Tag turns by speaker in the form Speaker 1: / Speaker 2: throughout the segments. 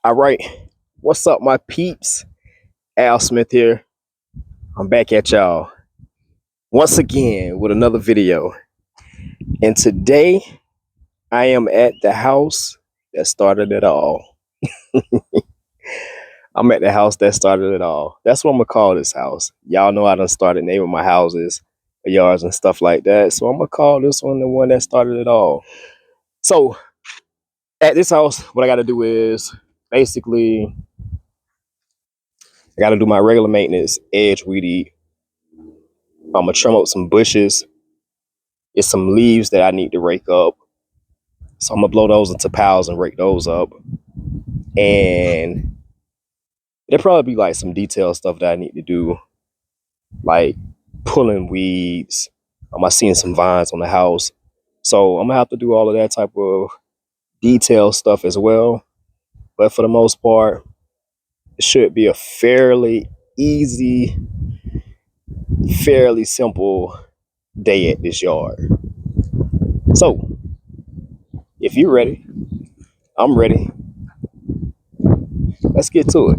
Speaker 1: All right, what's up, my peeps? Al Smith here. I'm back at y'all once again with another video. And today I am at the house that started it all. I'm at the house that started it all. That's what I'm gonna call this house. Y'all know I done started naming my houses, yards, and stuff like that. So I'm gonna call this one the one that started it all. So at this house, what I gotta do is basically I gotta do my regular maintenance, edge weed eat. I'm gonna trim up some bushes. It's some leaves that I need to rake up. So I'm gonna blow those into piles and rake those up. And there'll probably be like some detailed stuff that I need to do, like pulling weeds. I seeing some vines on the house. So I'm gonna have to do all of that type of detailed stuff as well. But for the most part, it should be a fairly easy, fairly simple day at this yard. So if you're ready, I'm ready. Let's get to it.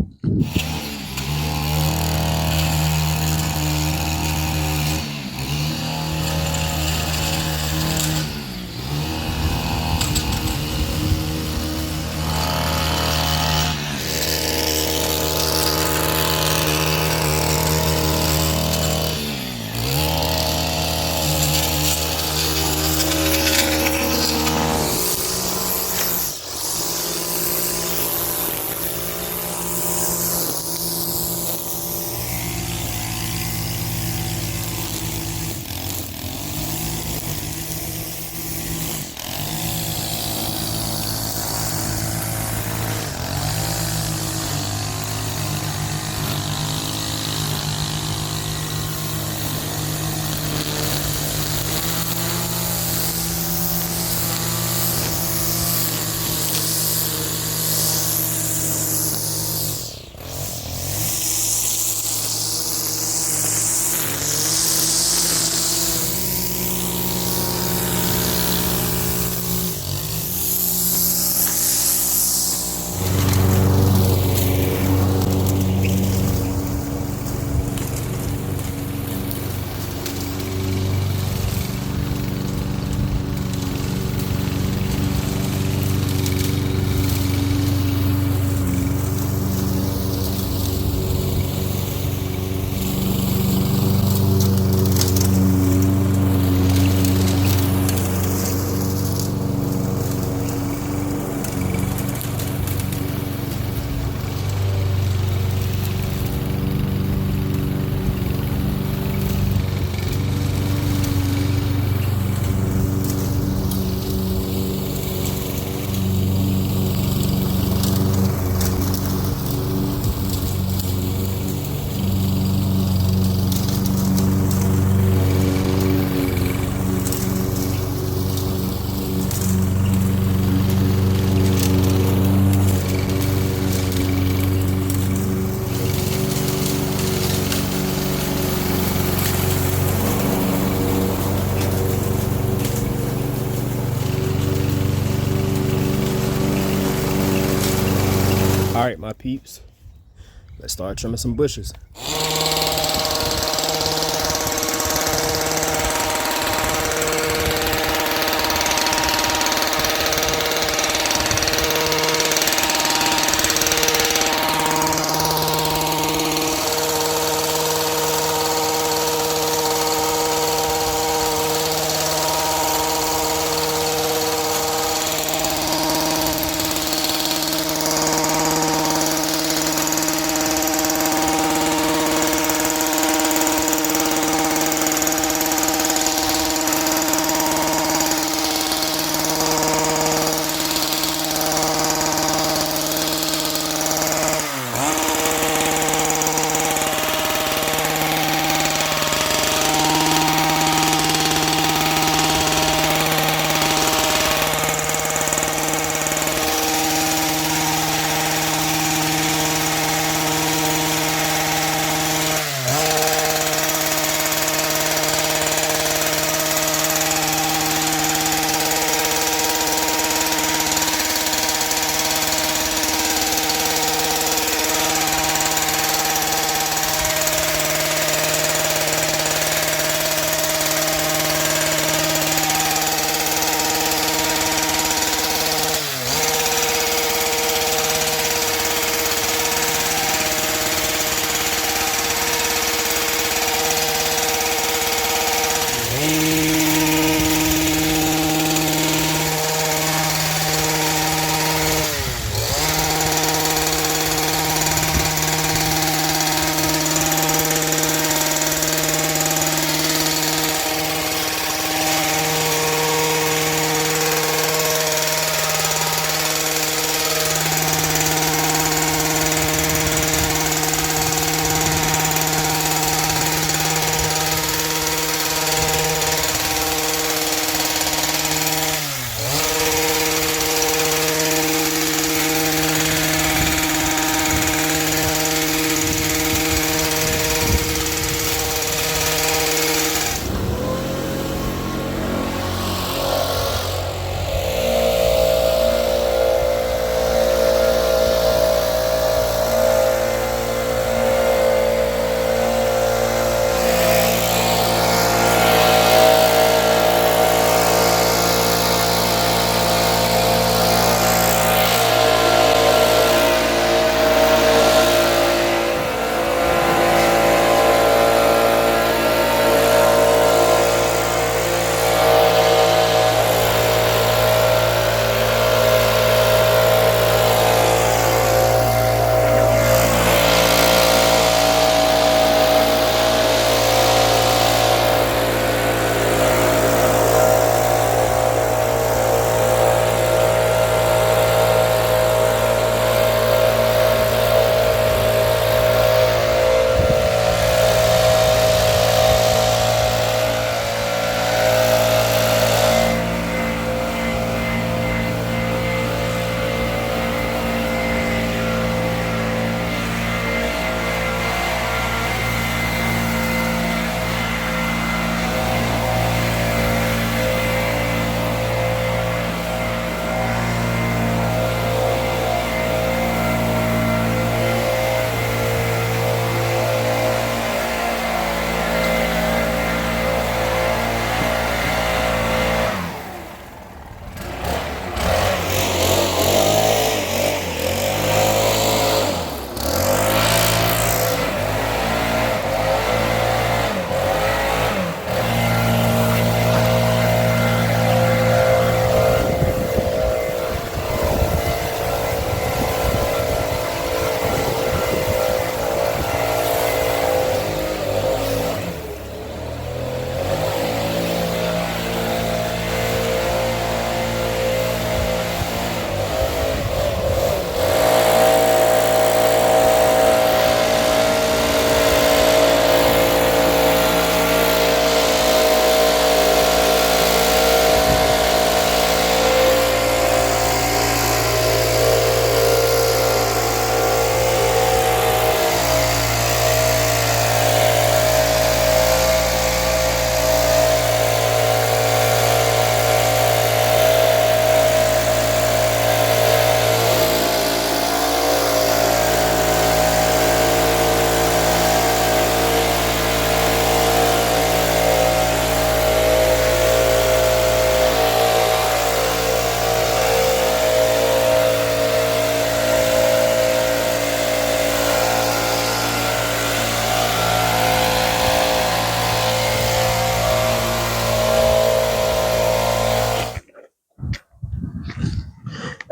Speaker 1: All right, my peeps, let's start trimming some bushes.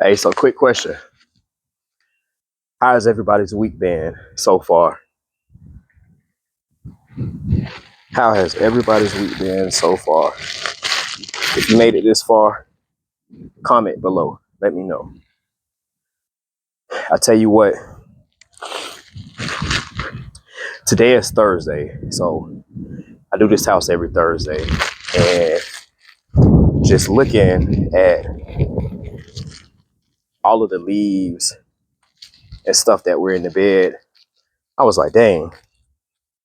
Speaker 1: Hey, so quick question. How has everybody's week been so far? How has everybody's week been so far? If you made it this far, comment below. Let me know. I tell you what, today is Thursday, so I do this house every Thursday, and just looking at all of the leaves and stuff that were in the bed, I was like, dang,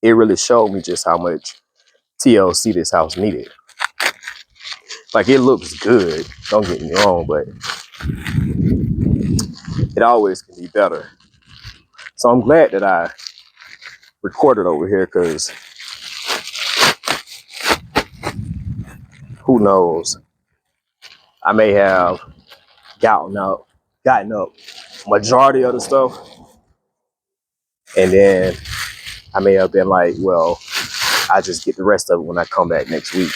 Speaker 1: it really showed me just how much TLC this house needed. Like, it looks good, don't get me wrong, but it always can be better. So I'm glad that I recorded over here, because who knows, I may have gotten up majority of the stuff, and then I may have been like, well, I just get the rest of it when I come back next week.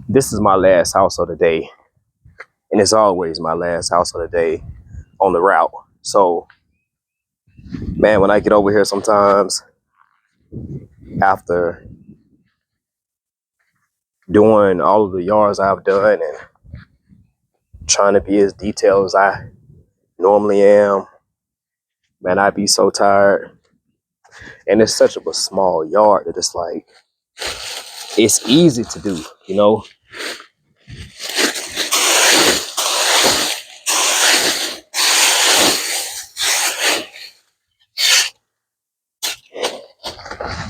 Speaker 1: This is my last house of the day, and it's always my last house of the day on the route. So, man, when I get over here sometimes, after doing all of the yards I've done and trying to be as detailed as I normally am, man, I'd be so tired. And it's such a small yard that it's like, it's easy to do, you know?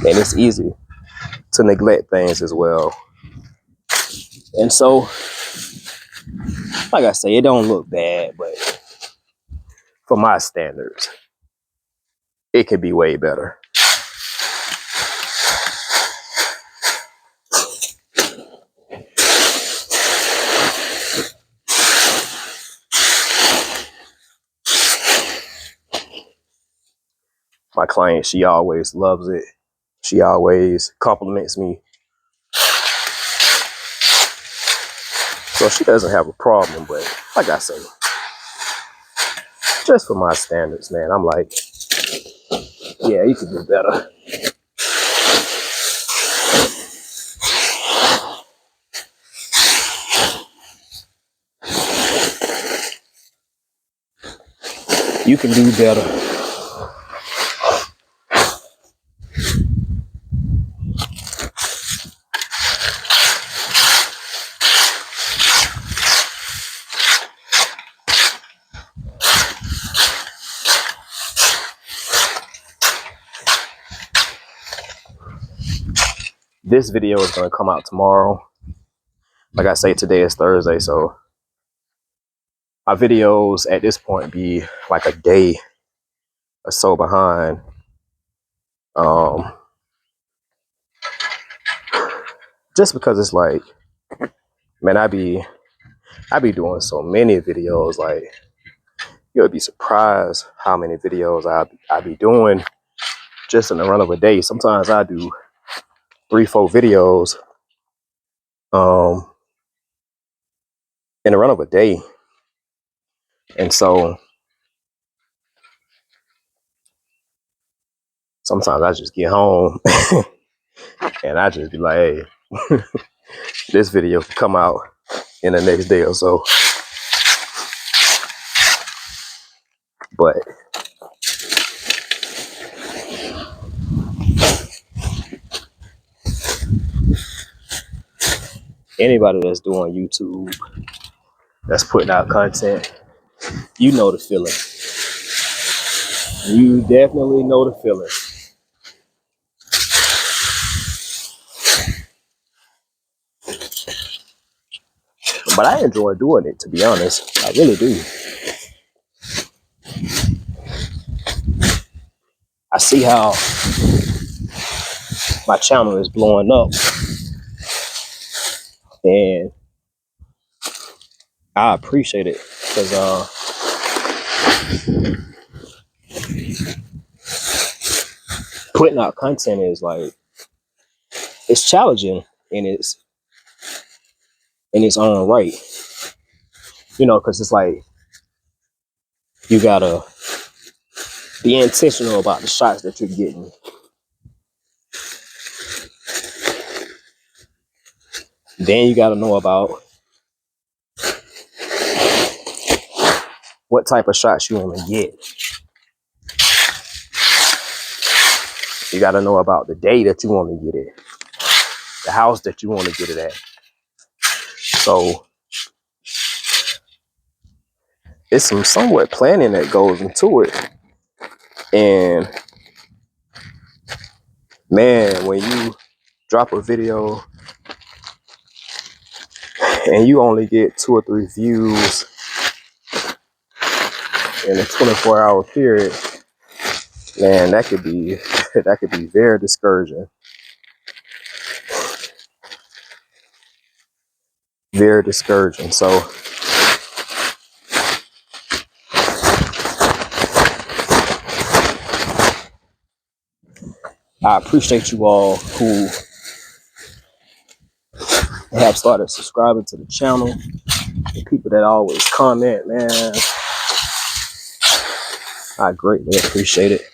Speaker 1: And it's easy to neglect things as well. And so, like I say, it don't look bad, but for my standards, it could be way better. My client, she always loves it. She always compliments me. So she doesn't have a problem, but like I say, just for my standards, man, I'm like, yeah, you could do better. You can do better. This video is going to come out tomorrow. Like I say, today is Thursday, so my videos at this point be like a day or so behind. Just because it's like, man, I be doing so many videos. Like, you'll be surprised how many videos I be doing just in the run of a day. Sometimes I do 3-4 videos in the run of a day. And so sometimes I just get home and I just be like, hey, this video can come out in the next day or so. But anybody that's doing YouTube, that's putting out content, you know the feeling. You definitely know the feeling. But I enjoy doing it, to be honest. I really do. I see how my channel is blowing up. And I appreciate it because putting out content is like, it's challenging in its own right, you know, because it's like you gotta be intentional about the shots that you're getting. Then you gotta know about what type of shots you want to get. You gotta know about the day that you want to get it, the house that you want to get it at. So it's some somewhat planning that goes into it. And man, when you drop a video and you only get 2 or 3 views in a 24-hour period, man, that could be very discouraging. Very discouraging. So I appreciate you all who have started subscribing to the channel. The people that always comment, man, I greatly appreciate it.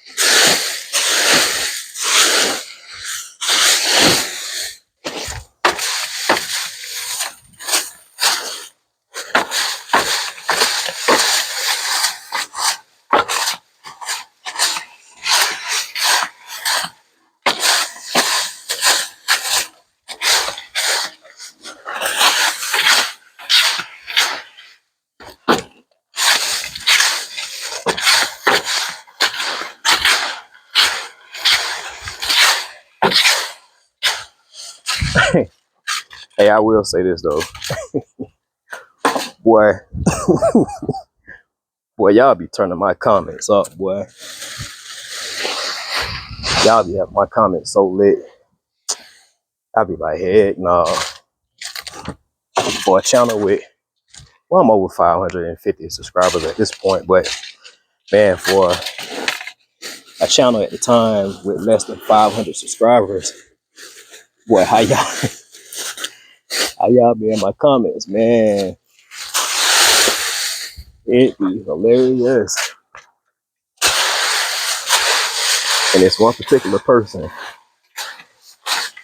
Speaker 1: Hey, I will say this though. Boy, boy, y'all be turning my comments up, boy. Y'all be having my comments so lit. I be like, heck no. For a channel with, well, I'm over 550 subscribers at this point, but man, for a channel at the time with less than 500 subscribers, boy, how y'all be in my comments, man? It be hilarious. And it's one particular person.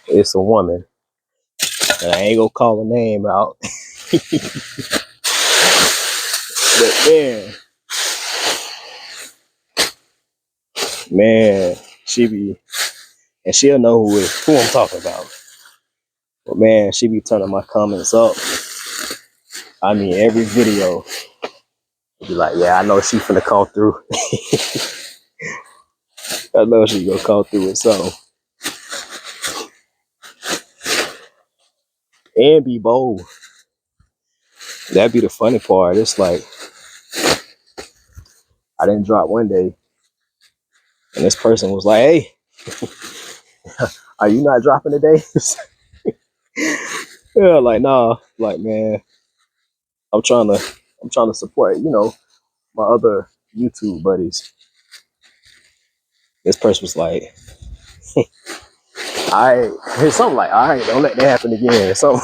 Speaker 1: It's a woman. And I ain't gonna call her name out. But man, she be, and she'll know who I'm talking about. But man, she be turning my comments up. I mean, every video, be like, yeah, I know she finna come through. I know she gonna come through with something. And be bold. That'd be the funny part. It's like, I didn't drop one day, and this person was like, hey, are you not dropping today? Yeah, like, nah. Like, man, I'm trying to support, you know, my other YouTube buddies. This person was like, here's something like, all right, don't let that happen again. So,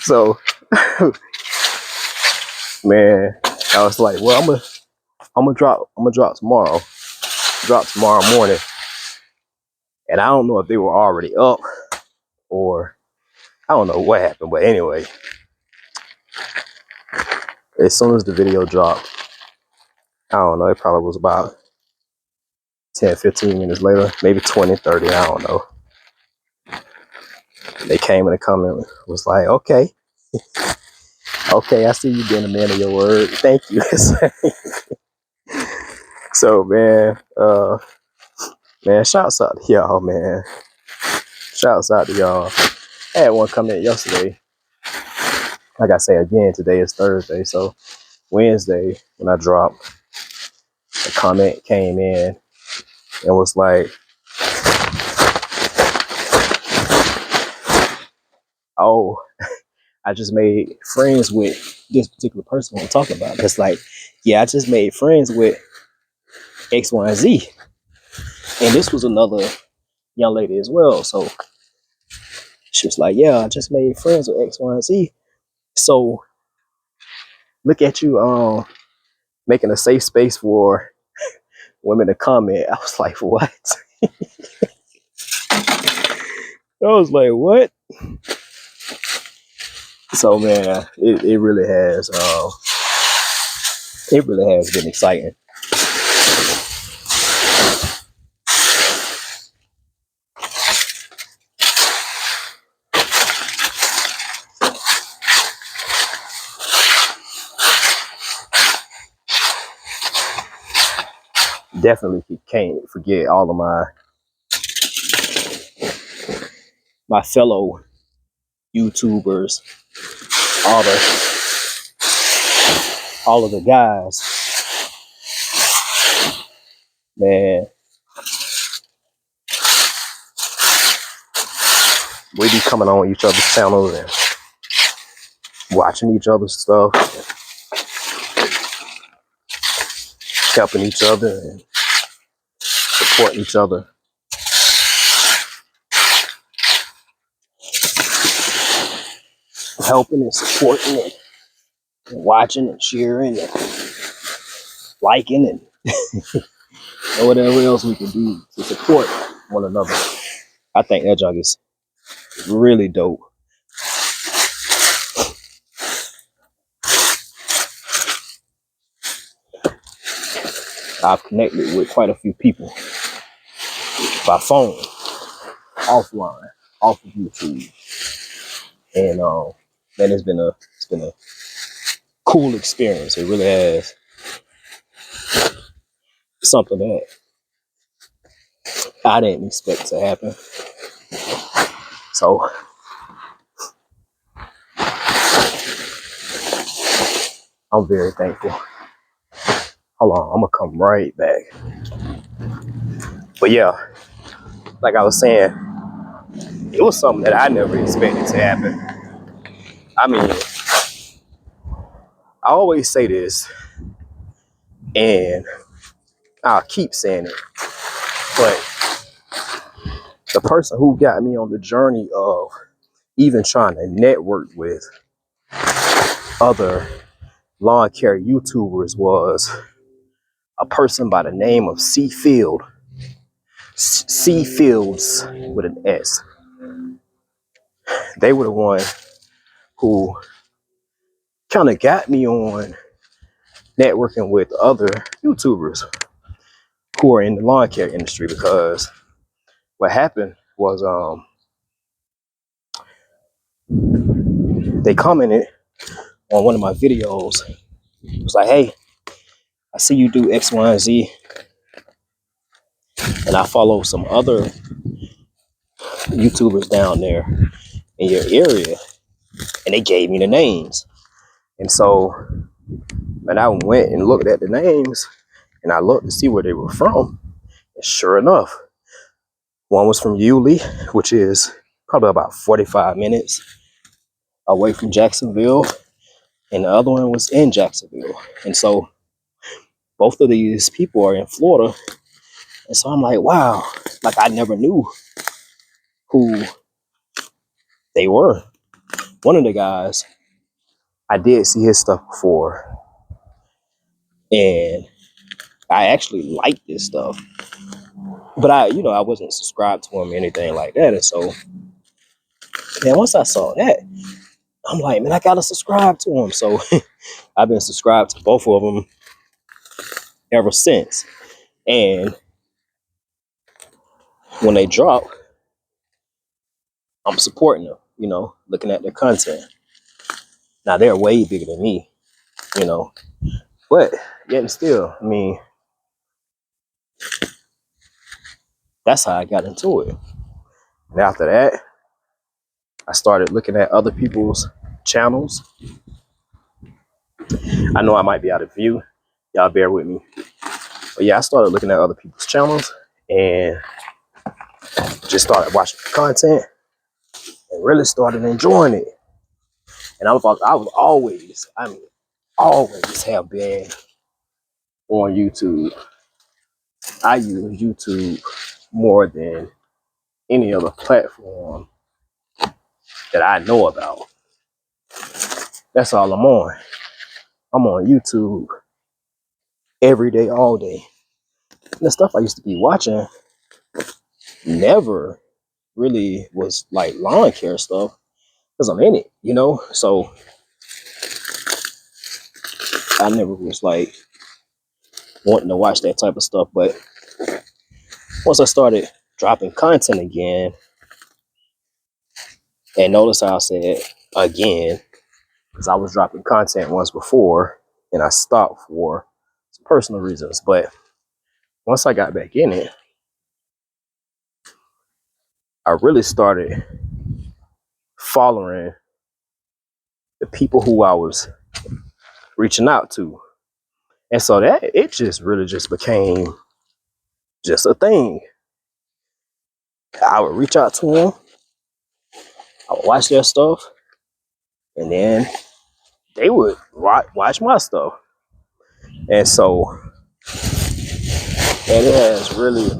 Speaker 1: so man, I was like, well, I'm gonna drop tomorrow. Drop tomorrow morning. And I don't know if they were already up or I don't know what happened, but anyway, as soon as the video dropped, I don't know, it probably was about 10, 15 minutes later, maybe 20, 30, I don't know. They came in the comment, was like, okay, I see you being a man of your word. Thank you. So, man, shouts out to y'all, man. Shouts out to y'all. I had one comment yesterday. Like I say again, today is Thursday, so Wednesday when I dropped, a comment came in and was like, oh, I just made friends with this particular person I'm talking about. It's like, yeah, I just made friends with X, Y, and Z. And this was another young lady as well. So she was like, yeah, I just made friends with X, Y, and Z. So look at you making a safe space for women to comment. I was like, what? I was like, what? So man, it really has been exciting. Definitely can't forget all of my fellow YouTubers, all of the guys. Man, we be coming on each other's channels and watching each other's stuff, helping each other and supporting each other. Helping and supporting it, and watching and cheering and liking and whatever else we can do to support one another. I think that junk is really dope. I've connected with quite a few people by phone, offline, off of YouTube, and man, it's been a cool experience. It really has. Something that I didn't expect to happen. So I'm very thankful. Hold on, I'm gonna come right back. But yeah, like I was saying, it was something that I never expected to happen. I mean, I always say this, and I'll keep saying it, but the person who got me on the journey of even trying to network with other lawn care YouTubers was a person by the name of Seafields with an S. They were the one who kind of got me on networking with other YouTubers who are in the lawn care industry, because what happened was they commented on one of my videos. It was like, hey, I see you do X, Y, and Z, and I follow some other YouTubers down there in your area, and they gave me the names. And so, man, I went and looked at the names, and I looked to see where they were from. And sure enough, one was from Yulee, which is probably about 45 minutes away from Jacksonville, and the other one was in Jacksonville. And so both of these people are in Florida. And so I'm like, wow, like I never knew who they were. One of the guys, I did see his stuff before, and I actually liked this stuff, but I wasn't subscribed to him or anything like that. And so, man, once I saw that, I'm like, man, I gotta subscribe to him. So I've been subscribed to both of them ever since. And when they drop, I'm supporting them, looking at their content. Now they're way bigger than me, but yet and still, I mean, that's how I got into it. And after that, I started looking at other people's channels. I know I might be out of view. Y'all bear with me. But yeah, I started looking at other people's channels and just started watching the content and really started enjoying it. And I was always, I mean, always have been on YouTube. I use YouTube more than any other platform that I know about. That's all I'm on. I'm on YouTube every day, all day. And the stuff I used to be watching never really was like lawn care stuff because I'm in it, you know? So I never was like wanting to watch that type of stuff. But once I started dropping content again, and notice how I said again, because I was dropping content once before and I stopped for personal reasons. But once I got back in it, I really started following the people who I was reaching out to. And so that it just really just became just a thing. I would reach out to them, I would watch their stuff, and then they would watch my stuff. And so and it has really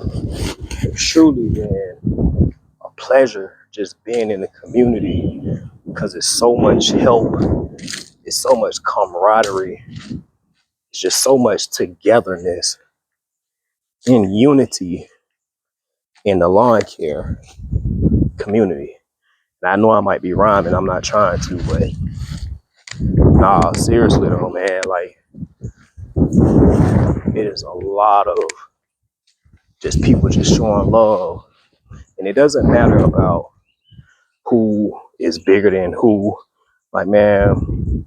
Speaker 1: truly been a pleasure just being in the community because it's so much help, it's so much camaraderie, it's just so much togetherness in unity in the lawn care community. And I know I might be rhyming, I'm not trying to, but nah, seriously though, man, like it is a lot of just people just showing love. And it doesn't matter about who is bigger than who. Like, man,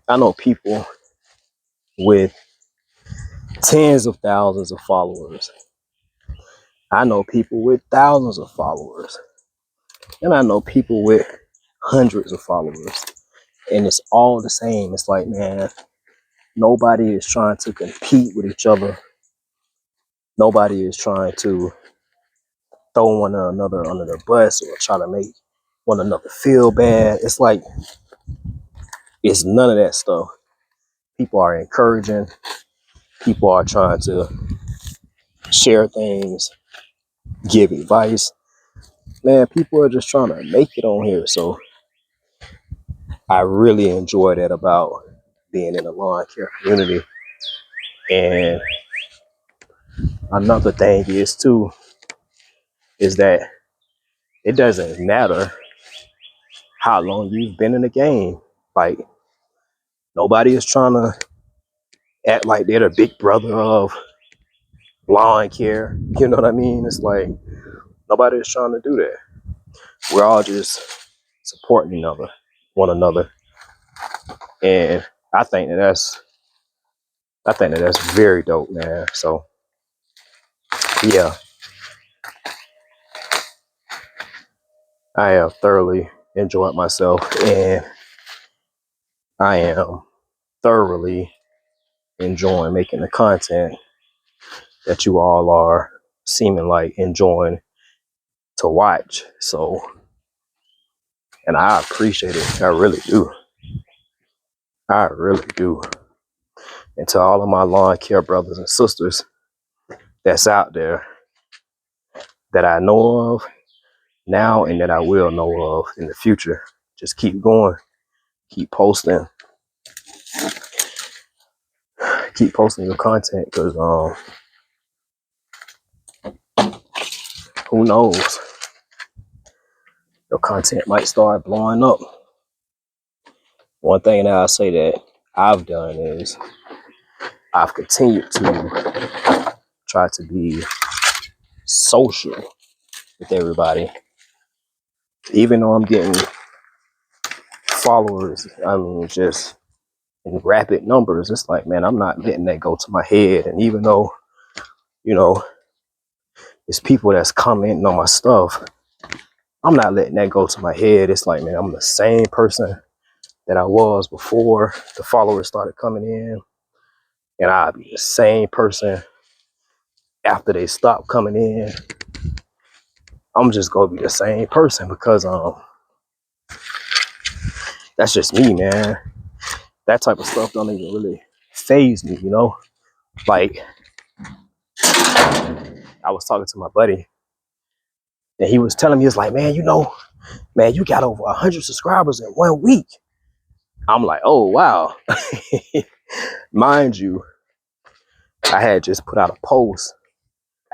Speaker 1: I know people with tens of thousands of followers. I know people with thousands of followers. And I know people with hundreds of followers. And it's all the same. It's like, man, nobody is trying to compete with each other. Nobody is trying to throw one another under the bus or try to make one another feel bad. It's like, it's none of that stuff. People are encouraging. People are trying to share things, give advice. Man, people are just trying to make it on here. So I really enjoy that about being in the lawn care community. And another thing is too, is that it doesn't matter how long you've been in the game. Like, nobody is trying to act like they're the big brother of lawn care. You know what I mean? It's like nobody is trying to do that. We're all just supporting one another. And I think that's very dope, man. So yeah, I have thoroughly enjoyed myself, and I am thoroughly enjoying making the content that you all are seeming like enjoying to watch. So, and I appreciate it. I really do. I really do. And to all of my lawn care brothers and sisters that's out there that I know of now and that I will know of in the future, just keep going, keep posting your content, because who knows, your content might start blowing up. One thing that I say that I've done is I've continued to try to be social with everybody, even though I'm getting followers, I mean, just in rapid numbers. It's like, man, I'm not letting that go to my head. And even though, you know, it's people that's commenting on my stuff, I'm not letting that go to my head. It's like, man, I'm the same person that I was before the followers started coming in, and I'll be the same person after they stop coming in. I'm just gonna be the same person because that's just me, man. That type of stuff don't even really faze me, you know? Like, I was talking to my buddy, and he was telling me, it's like, man, you know, man, you got over 100 subscribers in 1 week. I'm like, oh, wow. Mind you, I had just put out a post,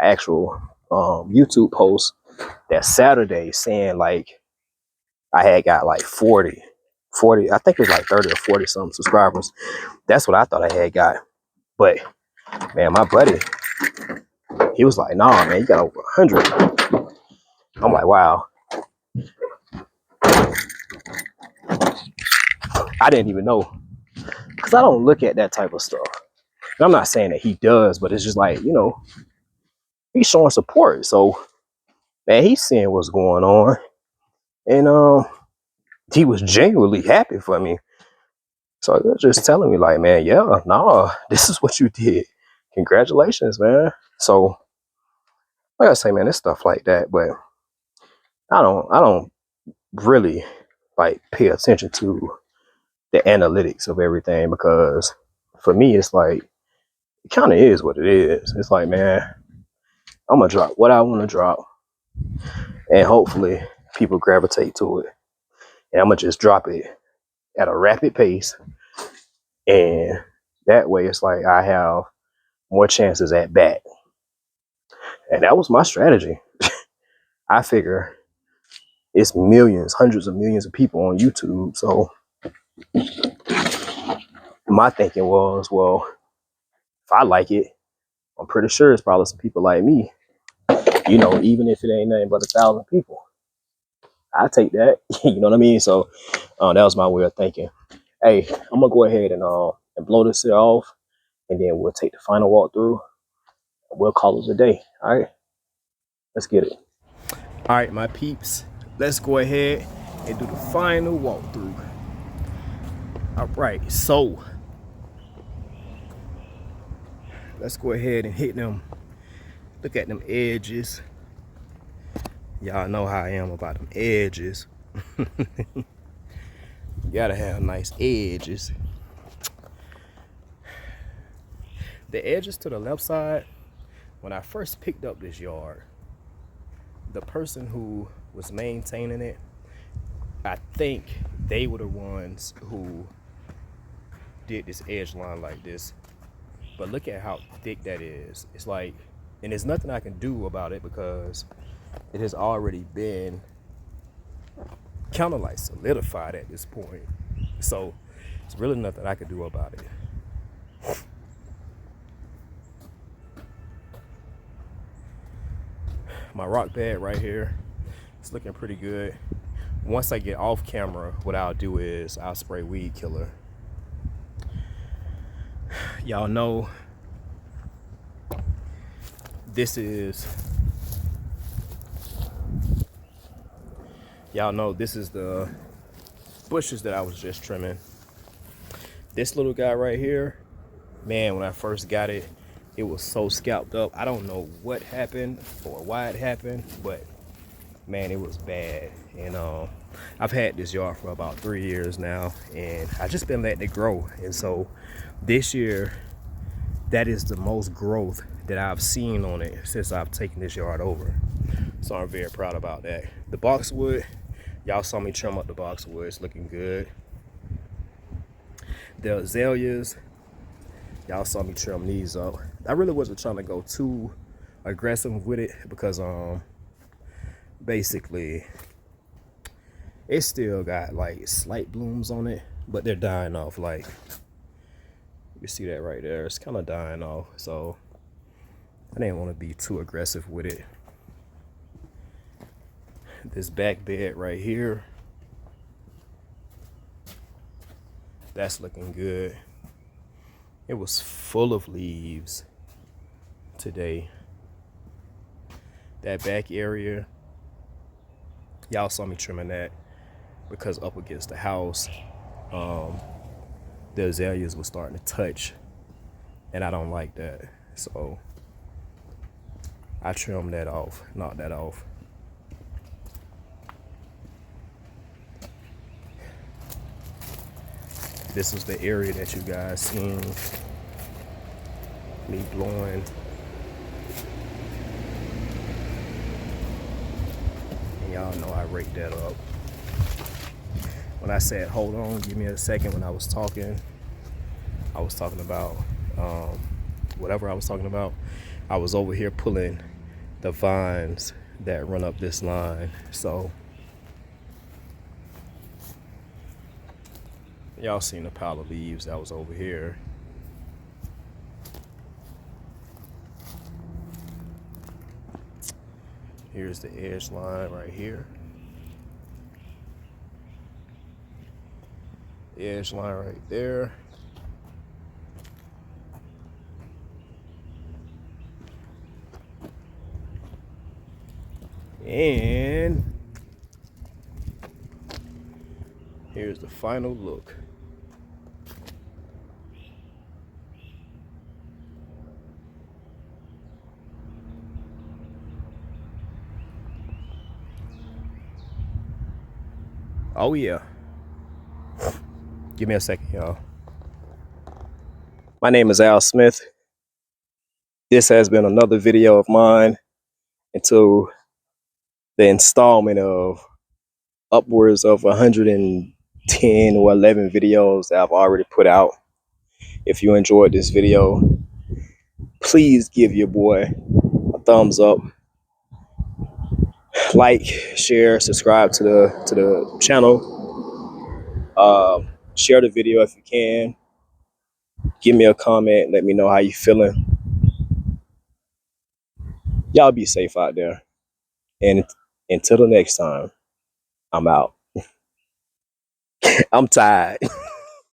Speaker 1: actual YouTube post that Saturday saying like I had got like 40, I think it was like 30 or 40 something subscribers. That's what I thought I had got. But man, my buddy, he was like, nah, man, you got over 100. I'm like, wow. I didn't even know, because I don't look at that type of stuff. And I'm not saying that he does, but it's just like, you know, he's showing support. So man, he's seeing what's going on. And he was genuinely happy for me. So he was just telling me like, man, yeah, nah, this is what you did. Congratulations, man. So like I say, man, it's stuff like that, but I don't really like pay attention to the analytics of everything, because for me it's like it kind of is what it is. It's like, man, I'm gonna drop what I want to drop, and hopefully people gravitate to it. And I'm gonna just drop it at a rapid pace, and that way it's like I have more chances at bat. And that was my strategy. I figure it's millions, hundreds of millions of people on YouTube. So my thinking was, well, if I like it, I'm pretty sure it's probably some people like me. You know, even if it ain't nothing but 1,000 people, I take that. You know what I mean? So that was my way of thinking. Hey, I'm gonna go ahead and blow this here off, and then we'll take the final walkthrough. We'll call it a day. All right, let's get it. All right, my peeps, let's go ahead and do the final walkthrough. All right, so let's go ahead and hit them. Look at them edges. Y'all know how I am about them edges. Gotta have nice edges. The edges to the left side, when I first picked up this yard, the person who was maintaining it, I think they were the ones who did this edge line like this. But look at how thick that is. It's like, and there's nothing I can do about it because it has already been kind of like solidified at this point. So it's really nothing I can do about it. My rock bed right here, it's looking pretty good. Once I get off camera, what I'll do is I'll spray weed killer. Y'all know this is the bushes that I was just trimming. This little guy right here, man, when I first got it, it was so scalped up. I don't know what happened or why it happened, but man, it was bad. And I've had this yard for about 3 years now, and I just been letting it grow. And so this year, that is the most growth that I've seen on it since I've taken this yard over. So I'm very proud about that. The boxwood, y'all saw me trim up the boxwood. It's looking good. The azaleas, y'all saw me trim these up. I really wasn't trying to go too aggressive with it because basically it still got like slight blooms on it, but they're dying off. Like you see that right there, it's kind of dying off. So I didn't want to be too aggressive with it. This back bed right here, that's looking good. It was full of leaves today. That back area, y'all saw me trimming that because up against the house, the azaleas were starting to touch, and I don't like that. So I trimmed that off, knocked that off. This was the area that you guys seen me blowing. And y'all know I raked that up. When I said, hold on, give me a second, when I was talking about whatever I was talking about. I was over here pulling the vines that run up this line. So y'all seen the pile of leaves that was over here. Here's the edge line right here. Edge line right there. And here's the final look. Oh yeah. Give me a second, y'all. My name is Al Smith. This has been another video of mine into the installment of upwards of 110 or 11 videos that I've already put out. If you enjoyed this video, please give your boy a thumbs up, like, share, subscribe to the channel. Share the video if you can. Give me a comment. Let me know how you feeling. Y'all be safe out there. And until the next time, I'm out. I'm tired.